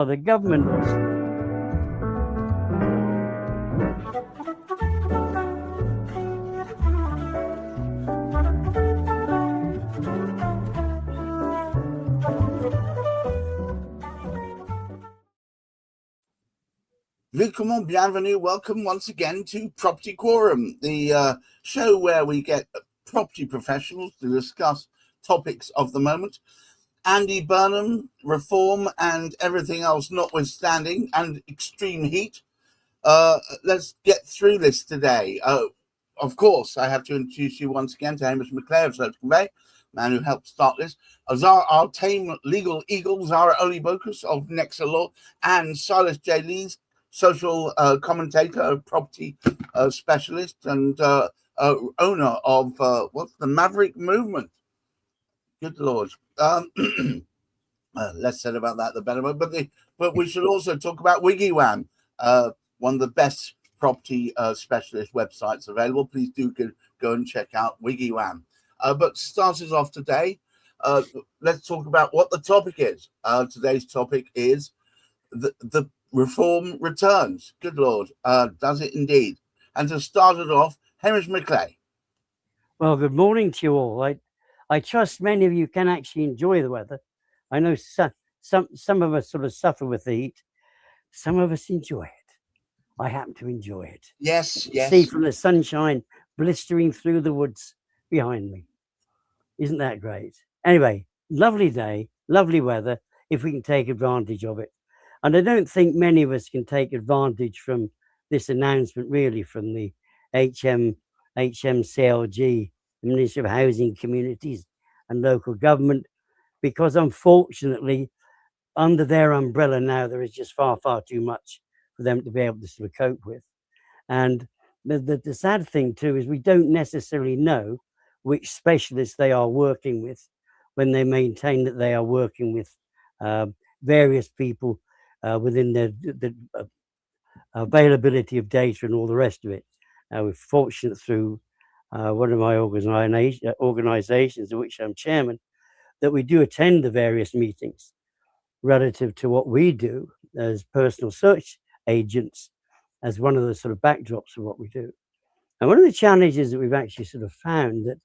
The government. Bienvenue. Welcome once again to Property Quorum, the show where we get property professionals to discuss topics of the moment. Andy Burnham, reform and everything else notwithstanding, and extreme heat. Let's get through this today. Of course, I have to introduce you once again to Hamish McClay of Search Convey, man who helped start this. Our tame legal eagle, Zara Olibocus of Nexa Law, and Silas J. Lees, social commentator, property specialist, and owner of what's the Maverick Movement. Good Lord. Less said about that, the better. But we should also talk about WigglyWam, one of the best property specialist websites available. Please do go and check out WigglyWam. But start us off today. Let's talk about what the topic is. Today's topic is the reform returns. Good Lord, does it indeed? And to start it off, Hamish McClay. Well, good morning to you all. I trust many of you can actually enjoy the weather. I know some of us sort of suffer with the heat. Some of us enjoy it. I happen to enjoy it. Yes. See from the sunshine blistering through the woods behind me. Isn't that great? Anyway, lovely day, lovely weather, if we can take advantage of it. And I don't think many of us can take advantage from this announcement, really, from the HMCLG, the Ministry of Housing, Communities and Local Government, because unfortunately, under their umbrella now, there is just far, far too much for them to be able to sort of cope with. And the sad thing, too, is we don't necessarily know which specialists they are working with when they maintain that they are working with various people within the availability of data and all the rest of it. We're fortunate through one of my organizations, of which I'm chairman, that we do attend the various meetings relative to what we do as personal search agents, as one of the sort of backdrops of what we do. And one of the challenges that we've actually sort of found that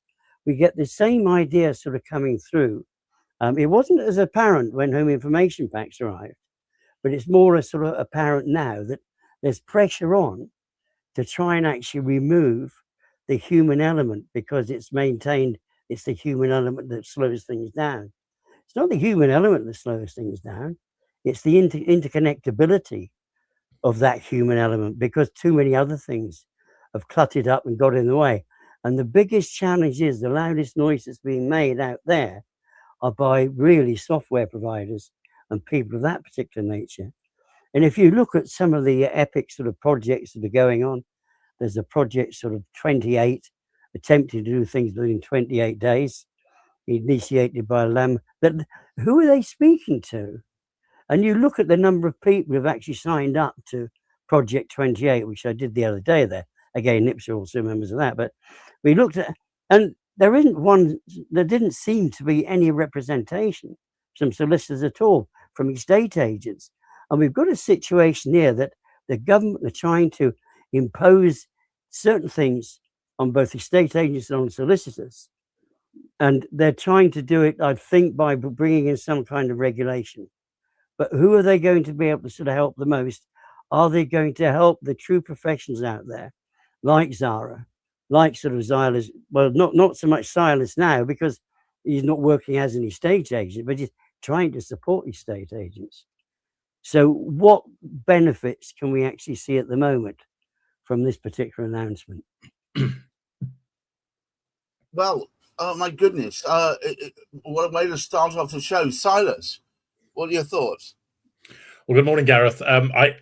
we get the same idea sort of coming through. It wasn't as apparent when home information packs arrived, but it's more as sort of apparent now that there's pressure on to try and actually remove the human element, because it's maintained it's the human element that slows things down. It's not the human element that slows things down. It's the interconnectability of that human element, because too many other things have cluttered up and got in the way. And the biggest challenge is the loudest noises being made out there are by really software providers and people of that particular nature. And if you look at some of the epic sort of projects that are going on, there's a project sort of 28 attempting to do things within 28 days, initiated by LAM. That who are they speaking to? And you look at the number of people who've actually signed up to Project 28, which I did the other day there. Again, NIPS are also members of that. But we looked at, and there didn't seem to be any representation from solicitors at all, from estate agents. And we've got a situation here that the government are trying to impose certain things on both estate agents and on solicitors. And they're trying to do it, I think, by bringing in some kind of regulation. But who are they going to be able to sort of help the most? Are they going to help the true professionals out there, like Zara, like sort of Silas? Well, not so much Silas now, because he's not working as an estate agent, but he's trying to support estate agents. So what benefits can we actually see at the moment from this particular announcement? Well, oh my goodness. What a way to start off the show. Silas, what are your thoughts? Well, good morning, Gareth. I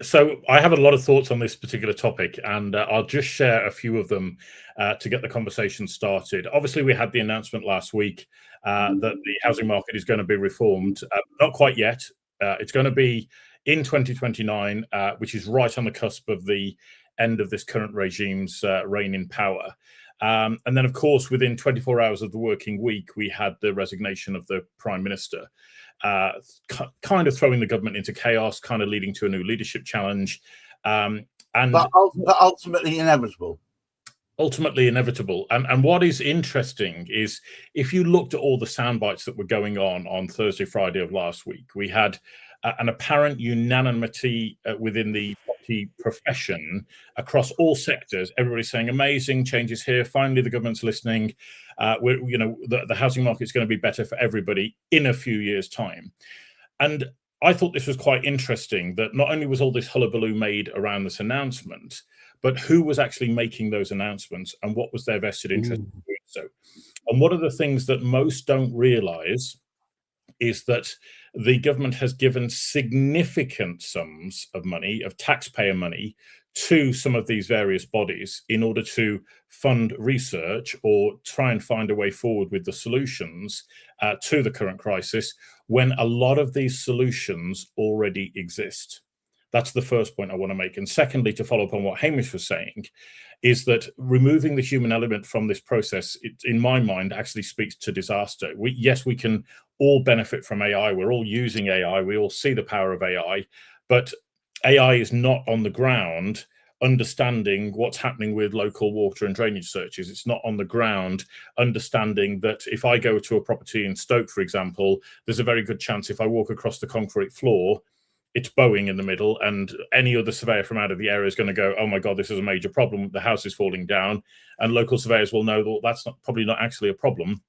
have a lot of thoughts on this particular topic, and I'll just share a few of them to get the conversation started. Obviously, we had the announcement last week that the housing market is going to be reformed. Not quite yet. It's going to be in 2029, which is right on the cusp of the end of this current regime's reign in power. And then, of course, within 24 hours of the working week, we had the resignation of the Prime Minister. kind of throwing the government into chaos, kind of leading to a new leadership challenge, but ultimately inevitable. Ultimately inevitable. And what is interesting is if you looked at all the sound bites that were going on Thursday, Friday of last week, we had an apparent unanimity within the property profession across all sectors. Everybody's saying amazing changes here. Finally, the government's listening. The housing market's going to be better for everybody in a few years' time. And I thought this was quite interesting that not only was all this hullabaloo made around this announcement, but who was actually making those announcements and what was their vested interest in doing so. And one of the things that most don't realize is that the government has given significant sums of money, of taxpayer money, to some of these various bodies in order to fund research or try and find a way forward with the solutions to the current crisis, when a lot of these solutions already exist. That's the first point I want to make. And secondly, to follow up on what Hamish was saying, is that removing the human element from this process, in my mind, actually speaks to disaster. Yes, we can all benefit from AI. We're all using AI. We all see the power of AI. But AI is not on the ground understanding what's happening with local water and drainage searches. It's not on the ground understanding that if I go to a property in Stoke, for example, there's a very good chance if I walk across the concrete floor, it's bowing in the middle, and any other surveyor from out of the area is going to go, oh my God, this is a major problem. The house is falling down. And local surveyors will know that that's probably not actually a problem.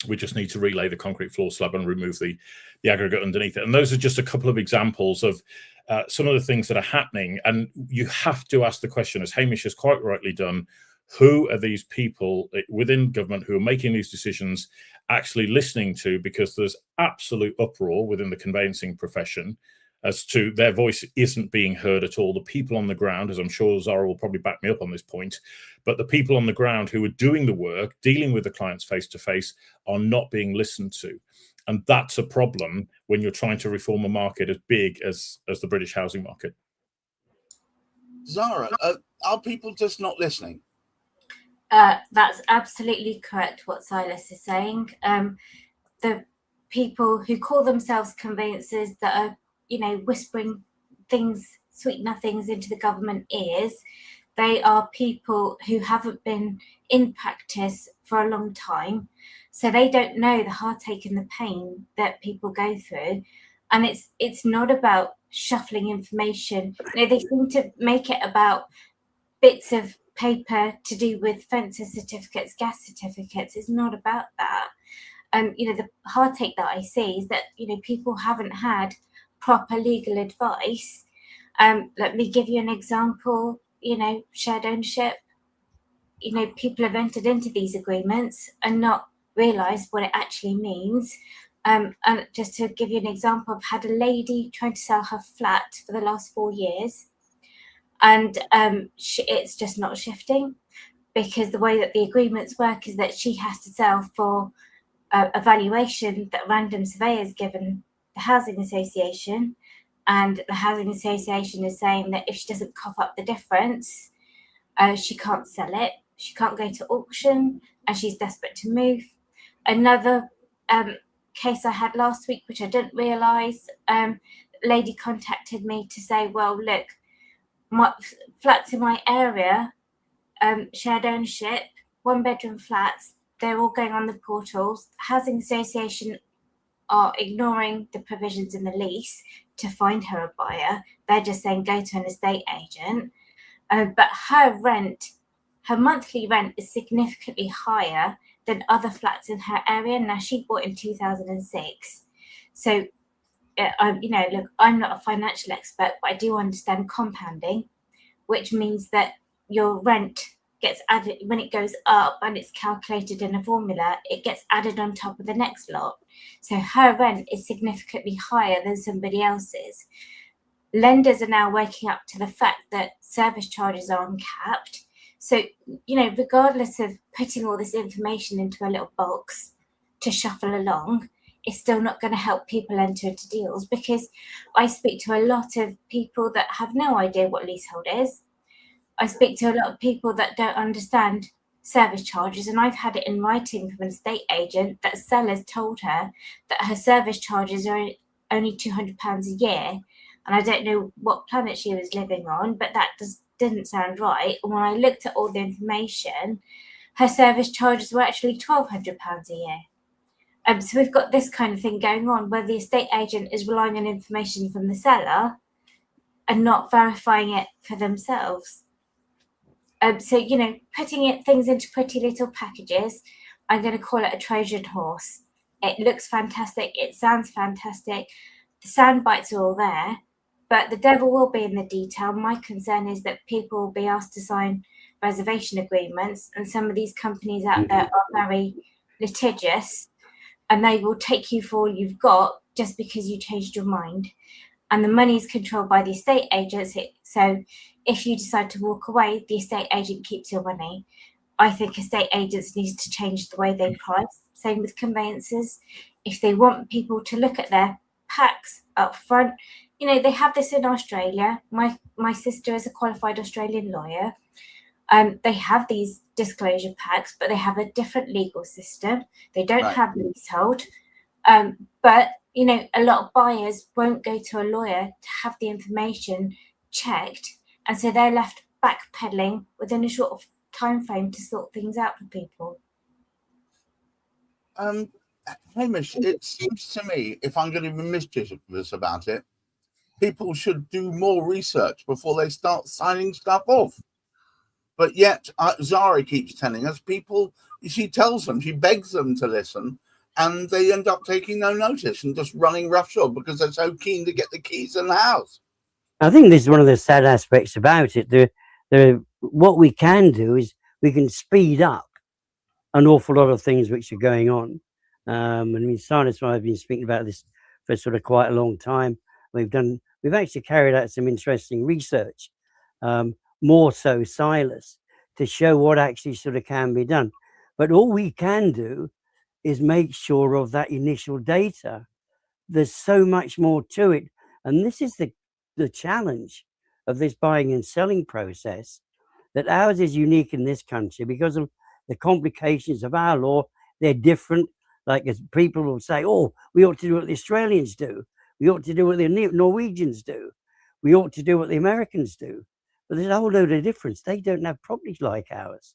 We just need to relay the concrete floor slab and remove the aggregate underneath it. And those are just a couple of examples of some of the things that are happening. And you have to ask the question, as Hamish has quite rightly done, who are these people within government who are making these decisions actually listening to? Because there's absolute uproar within the conveyancing profession as to their voice isn't being heard at all. The people on the ground, as I'm sure Zara will probably back me up on this point, but the people on the ground who are doing the work, dealing with the clients face-to-face, are not being listened to. And that's a problem when you're trying to reform a market as big as the British housing market. Zara, are people just not listening? That's absolutely correct what Silas is saying. The people who call themselves conveyancers that are whispering things, sweet nothings into the government ears, they are people who haven't been in practice for a long time. So they don't know the heartache and the pain that people go through. And it's not about shuffling information. They seem to make it about bits of paper to do with fences certificates, gas certificates. It's not about that. The heartache that I see is that, people haven't had proper legal advice. Let me give you an example. Shared ownership. People have entered into these agreements and not realised what it actually means. And just to give you an example, I've had a lady trying to sell her flat for the last 4 years, and it's just not shifting, because the way that the agreements work is that she has to sell for a valuation that random surveyors given the housing association, and the housing association is saying that if she doesn't cough up the difference, she can't sell it, she can't go to auction, and she's desperate to move. Another case I had last week, which I didn't realise, a lady contacted me to say, well, look, my flats in my area, shared ownership, 1-bedroom flats, they're all going on the portals. The housing association are ignoring the provisions in the lease to find her a buyer. They're just saying go to an estate agent. But her monthly rent is significantly higher than other flats in her area. Now, she bought in 2006. So, look, I'm not a financial expert, but I do understand compounding, which means that your rent gets added when it goes up, and it's calculated in a formula, it gets added on top of the next lot. So her rent is significantly higher than somebody else's. Lenders are now waking up to the fact that service charges are uncapped. So, regardless of putting all this information into a little box to shuffle along, it's still not going to help people enter into deals, because I speak to a lot of people that have no idea what leasehold is. I speak to a lot of people that don't understand service charges, and I've had it in writing from an estate agent that sellers told her that her service charges are only £200 a year. And I don't know what planet she was living on, but that didn't sound right. And when I looked at all the information, her service charges were actually £1,200 a year. So we've got this kind of thing going on where the estate agent is relying on information from the seller and not verifying it for themselves. So, you know, putting things into pretty little packages, I'm going to call it a Trojan horse. It looks fantastic. It sounds fantastic. The sound bites are all there, but the devil will be in the detail. My concern is that people will be asked to sign reservation agreements, and some of these companies out there are very litigious, and they will take you for all you've got just because you changed your mind. And the money is controlled by the estate agents. So if you decide to walk away, the estate agent keeps your money. I think estate agents need to change the way they price. Same with conveyancers. If they want people to look at their packs up front, you know, they have this in Australia. My sister is a qualified Australian lawyer. They have these disclosure packs, but they have a different legal system. They don't have leasehold. But you know, a lot of buyers won't go to a lawyer to have the information checked, and so they're left backpedaling within a short time frame to sort things out for people. Hamish, it seems to me, if I'm going to be mischievous about it, people should do more research before they start signing stuff off. But yet, Zara keeps telling us she tells them, she begs them to listen, and they end up taking no notice and just running roughshod because they're so keen to get the keys in the house. I think this is one of the sad aspects about it. What we can do is we can speed up an awful lot of things which are going on. I mean, Silas and I have been speaking about this for sort of quite a long time. We've actually carried out some interesting research, more so Silas, to show what actually sort of can be done. But all we can do is make sure of that initial data. There's so much more to it. And this is the challenge of this buying and selling process, that ours is unique in this country because of the complications of our law. They're different. Like, as people will say, oh, we ought to do what the Australians do. We ought to do what the Norwegians do. We ought to do what the Americans do. But there's a whole load of difference. They don't have properties like ours.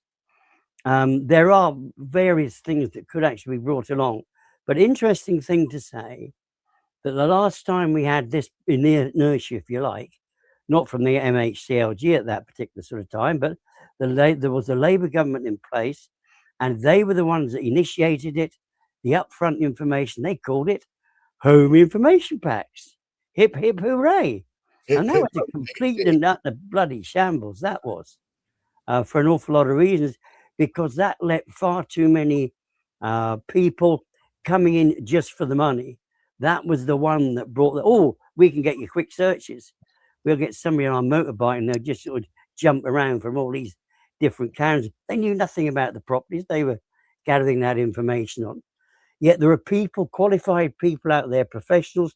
There are various things that could actually be brought along. But interesting thing to say, that the last time we had this inertia, if you like, not from the MHCLG at that particular sort of time, but there was a Labour government in place, and they were the ones that initiated it, the upfront information. They called it home information packs. Hip, hip, hooray. And that was a complete and utter bloody shambles, that was, for an awful lot of reasons, because that let far too many people coming in just for the money. That was the one that brought we can get you quick searches. We'll get somebody on a motorbike and they'll just sort of jump around from all these different towns. They knew nothing about the properties they were gathering that information on. Yet there are people, qualified people out there, professionals.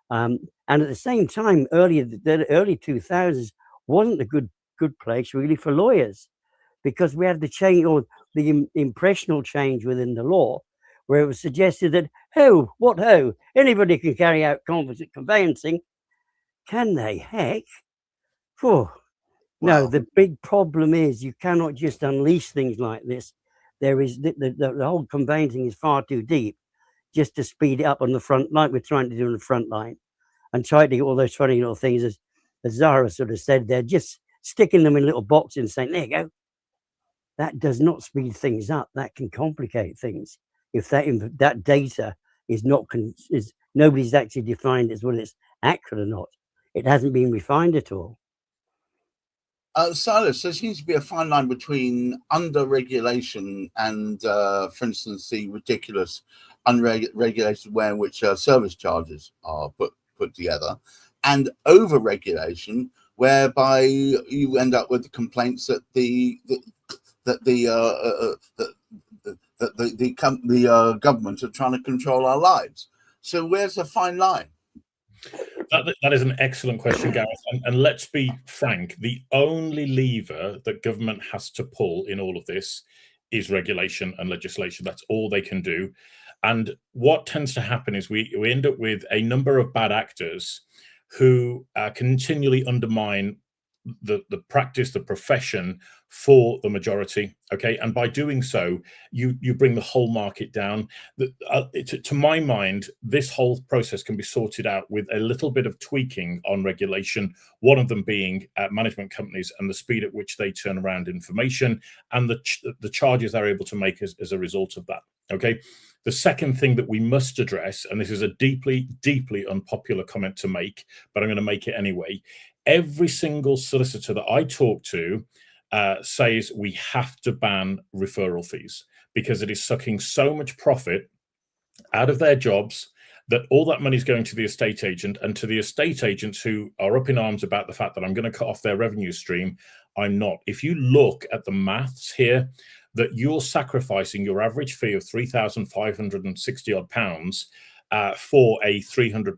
And at the same time, the early 2000s wasn't a good place really for lawyers, because we had the change, or the impressional change within the law, where it was suggested that, anybody can carry out conveyancing. Can they? Heck. Whew. No, the big problem is you cannot just unleash things like this. There is the whole conveyancing is far too deep just to speed it up on the front, like we're trying to do on the front line, and try to get all those funny little things, as Zara sort of said, they're just sticking them in little boxes and saying, there you go. That does not speed things up. That can complicate things. If that data is nobody's actually defined as whether it's accurate or not. It hasn't been refined at all. Silas, there seems to be a fine line between under-regulation and, for instance, the ridiculous unregulated way in which service charges are put together, and over-regulation, whereby you end up with the complaints that the government are trying to control our lives. So where's the fine line? That is an excellent question, Gareth. And let's be frank, the only lever that government has to pull in all of this is regulation and legislation. That's all they can do. And what tends to happen is we end up with a number of bad actors who continually undermine the practice, the profession for the majority. Okay, and by doing so, you bring the whole market down. To my mind, this whole process can be sorted out with a little bit of tweaking on regulation. One of them being management companies and the speed at which they turn around information and the charges they're able to make as a result of that. Okay. The second thing that we must address, and this is a deeply, deeply unpopular comment to make, but I'm going to make it anyway. Every single solicitor that I talk to says we have to ban referral fees because it is sucking so much profit out of their jobs that all that money is going to the estate agent, and to the estate agents who are up in arms about the fact that I'm going to cut off their revenue stream, I'm not. If you look at the maths here, that you're sacrificing your average fee of £3,560 odd pounds for a £300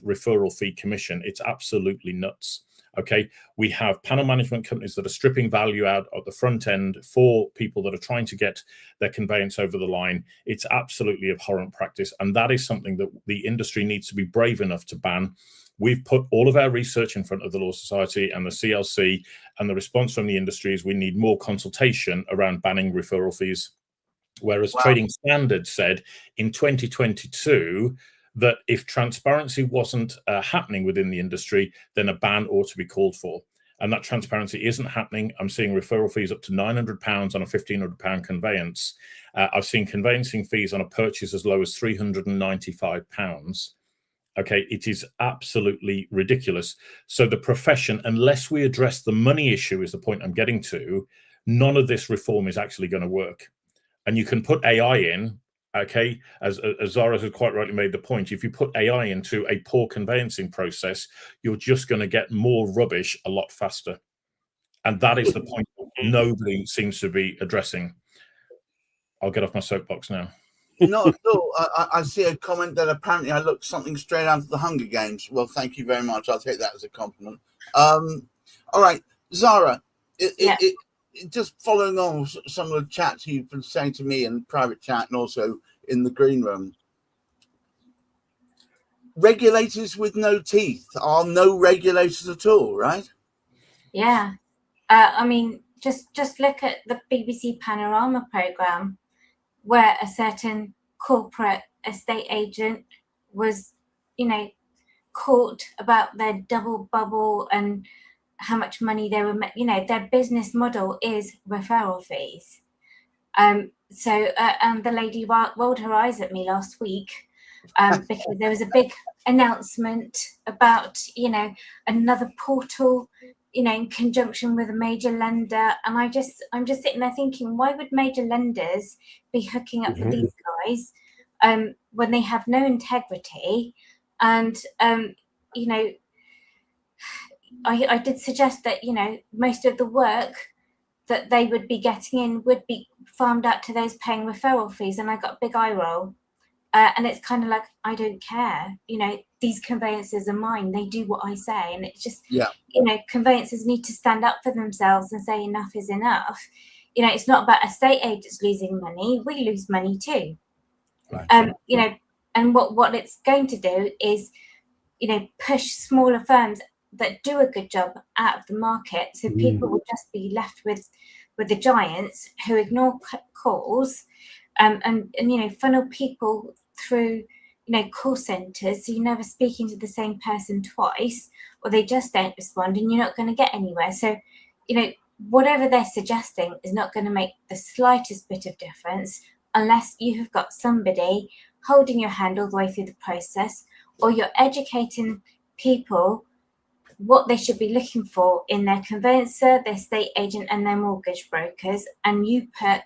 referral fee commission, it's absolutely nuts. Okay, we have panel management companies that are stripping value out at the front end for people that are trying to get their conveyance over the line. It's absolutely abhorrent practice, and that is something that the industry needs to be brave enough to ban. We've put all of our research in front of the Law Society and the CLC, and the response from the industry is we need more consultation around banning referral fees. Whereas Trading Standards said in 2022 that if transparency wasn't happening within the industry, then a ban ought to be called for. And that transparency isn't happening. I'm seeing referral fees up to £900 on a £1,500 conveyance. I've seen conveyancing fees on a purchase as low as £395. Okay, it is absolutely ridiculous. So the profession, unless we address the money issue, is the point I'm getting to, none of this reform is actually going to work. And you can put AI in, okay, as Zara has quite rightly made the point, if you put AI into a poor conveyancing process, you're just going to get more rubbish a lot faster. And that is the point that nobody seems to be addressing. I'll get off my soapbox now. Not at all. I see a comment that apparently I looked something straight out of the Hunger Games. Well, thank you very much. I'll take that as a compliment. All right, Zara, just following on some of the chats you've been saying to me in private chat and also in the green room. Regulators with no teeth are no regulators at all, right? Yeah. I mean, just look at the BBC Panorama programme, where a certain corporate estate agent was, caught about their double bubble and how much money they were, their business model is referral fees. And the lady rolled her eyes at me last week because there was a big announcement about, another portal, in conjunction with a major lender. And I'm just sitting there thinking, why would major lenders be hooking up with these guys when they have no integrity? And, I did suggest that, most of the work that they would be getting in would be farmed out to those paying referral fees. And I got a big eye roll. And it's kind of like, I don't care. These conveyancers are mine. They do what I say. And it's just, conveyancers need to stand up for themselves and say enough is enough. It's not about estate agents losing money. We lose money too. Right. And what it's going to do is, push smaller firms that do a good job out of the market. So people will just be left with the giants who ignore calls and funnel people through, call centres. So you're never speaking to the same person twice, or they just don't respond and you're not going to get anywhere. So, whatever they're suggesting is not going to make the slightest bit of difference unless you have got somebody holding your hand all the way through the process, or you're educating people what they should be looking for in their conveyancer, their estate agent and their mortgage brokers, and you put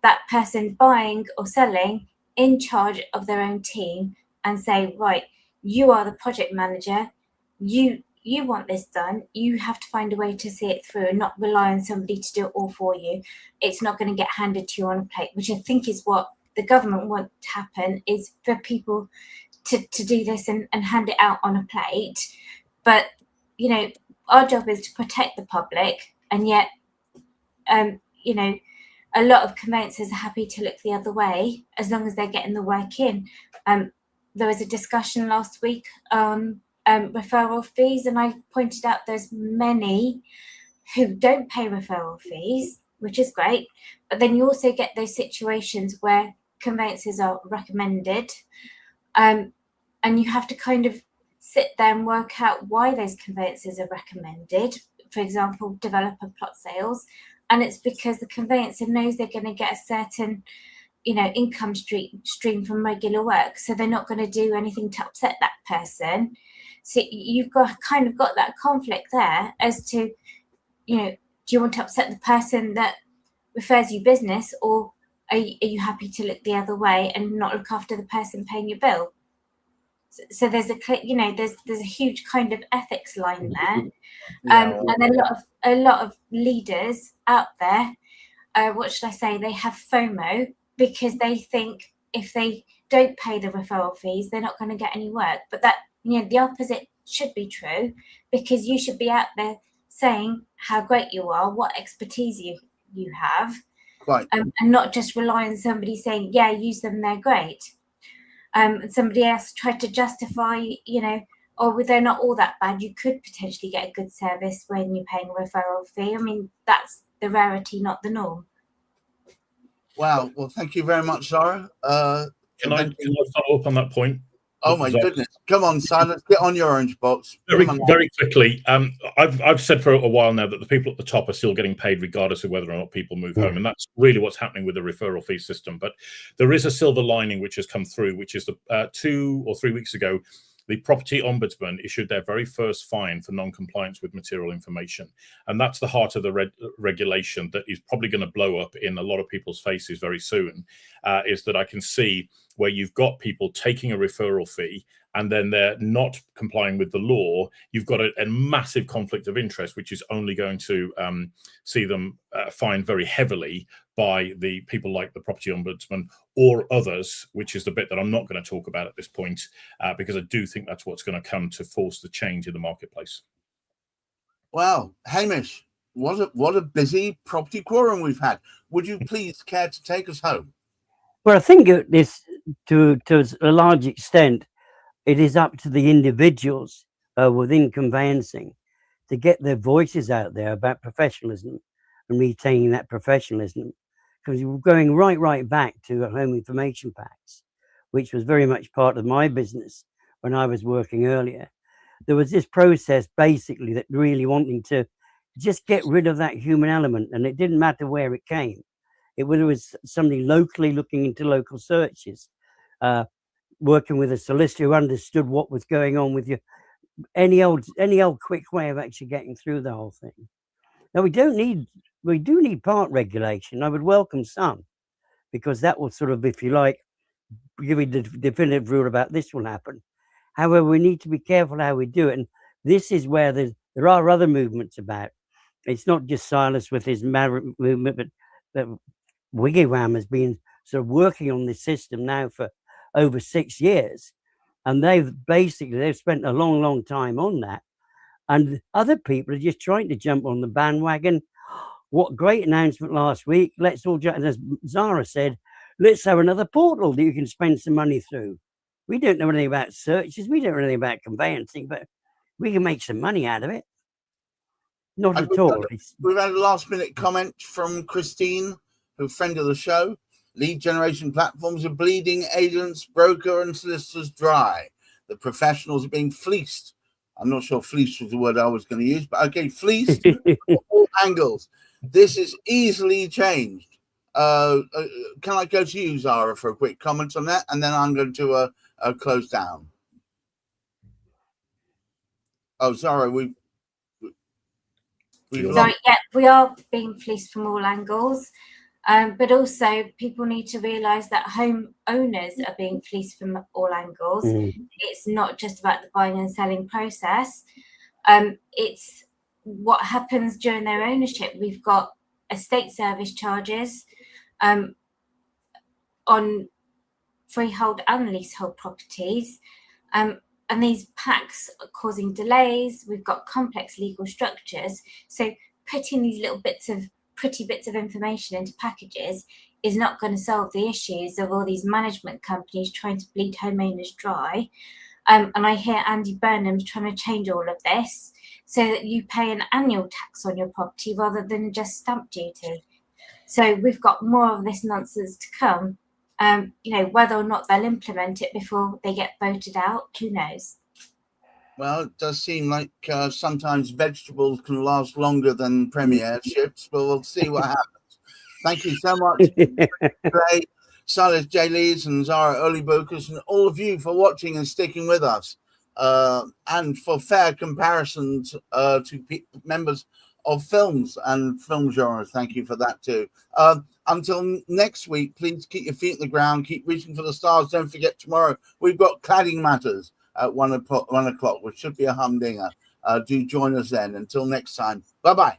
that person buying or selling in charge of their own team and say, right, you are the project manager, you want this done, you have to find a way to see it through and not rely on somebody to do it all for you. It's not going to get handed to you on a plate, which I think is what the government want to happen, is for people to do this and hand it out on a plate. But our job is to protect the public, and yet a lot of conveyancers are happy to look the other way as long as they're getting the work in. There was a discussion last week on referral fees, and I pointed out there's many who don't pay referral fees, which is great, but then you also get those situations where conveyances are recommended, and you have to kind of sit there and work out why those conveyances are recommended. For example, developer plot sales, and it's because the conveyancer knows they're going to get a certain, income stream from regular work, so they're not going to do anything to upset that person. So you've got that conflict there as to, do you want to upset the person that refers you business, or are you happy to look the other way and not look after the person paying your bill? So there's there's a huge kind of ethics line there. And a lot of leaders out there, what should I say, they have FOMO because they think if they don't pay the referral fees, they're not going to get any work. But that, the opposite should be true, because you should be out there saying how great you are, what expertise you have, Right. And not just rely on somebody saying, yeah, use them, they're great. And somebody else tried to justify, or they're not all that bad. You could potentially get a good service when you're paying a referral fee. I mean, that's the rarity, not the norm. Wow. Well, thank you very much, Zara. Can I follow up on that point? Oh my goodness! Come on, Silas, get on your orange box. Very quickly. I've said for a while now that the people at the top are still getting paid regardless of whether or not people move home, and that's really what's happening with the referral fee system. But there is a silver lining which has come through, which is 2 or 3 weeks ago, the Property Ombudsman issued their very first fine for non-compliance with material information. And that's the heart of the regulation that is probably going to blow up in a lot of people's faces very soon, is that I can see where you've got people taking a referral fee and then they're not complying with the law. You've got a massive conflict of interest, which is only going to see them fined very heavily by the people like the Property Ombudsman or others, which is the bit that I'm not going to talk about at this point, because I do think that's what's going to come to force the change in the marketplace. Wow, Hamish, what a busy property quorum we've had. Would you please care to take us home? Well, I think this, to a large extent, it is up to the individuals within conveyancing to get their voices out there about professionalism and retaining that professionalism. Because we're going right back to home information packs, which was very much part of my business when I was working earlier. There was this process basically that really wanting to just get rid of that human element, and it didn't matter where it came. Whether it was somebody locally looking into local searches, working with a solicitor who understood what was going on with you, any old quick way of actually getting through the whole thing. Now we do need part regulation. I would welcome some, because that will sort of, if you like, give you the definitive rule about this will happen. However, we need to be careful how we do it, and this is where there are other movements about. It's not just Silas with his movement, but Wiggy-Wham has been sort of working on this system now for over 6 years, and they've spent a long time on that, and other people are just trying to jump on the bandwagon. What great announcement last week. Let's all jump, and as Zara said, let's have another portal that you can spend some money through. We don't know anything about searches, we don't know anything about conveyancing, but we can make some money out of it. Not at all. We've had a last minute comment from Christine, who friend of the show. Lead generation platforms are bleeding agents, broker and solicitors dry. The professionals are being fleeced. I'm not sure fleeced was the word I was going to use, but okay, fleeced from all angles. This is easily changed. Can I go to you, Zara, for a quick comment on that? And then I'm going to close down. Oh, Zara, we've Sorry, yeah, we are being fleeced from all angles. But also people need to realise that home owners are being fleeced from all angles. It's not just about the buying and selling process. It's what happens during their ownership. We've got estate service charges on freehold and leasehold properties. And these packs are causing delays. We've got complex legal structures. So putting these little bits of pretty bits of information into packages is not going to solve the issues of all these management companies trying to bleed homeowners dry. And I hear Andy Burnham's trying to change all of this so that you pay an annual tax on your property rather than just stamp duty. So we've got more of this nonsense to come. Whether or not they'll implement it before they get voted out, who knows? Well, it does seem like sometimes vegetables can last longer than premierships, but we'll see what happens. Thank you so much, Ray, Silas J. Lees and Zara Olibokas, and all of you for watching and sticking with us, and for fair comparisons to members of films and film genres. Thank you for that too. Until next week, please keep your feet on the ground, keep reaching for the stars. Don't forget, tomorrow we've got Cladding Matters at 1 o'clock, which should be a humdinger. Do join us then. Until next time, bye-bye.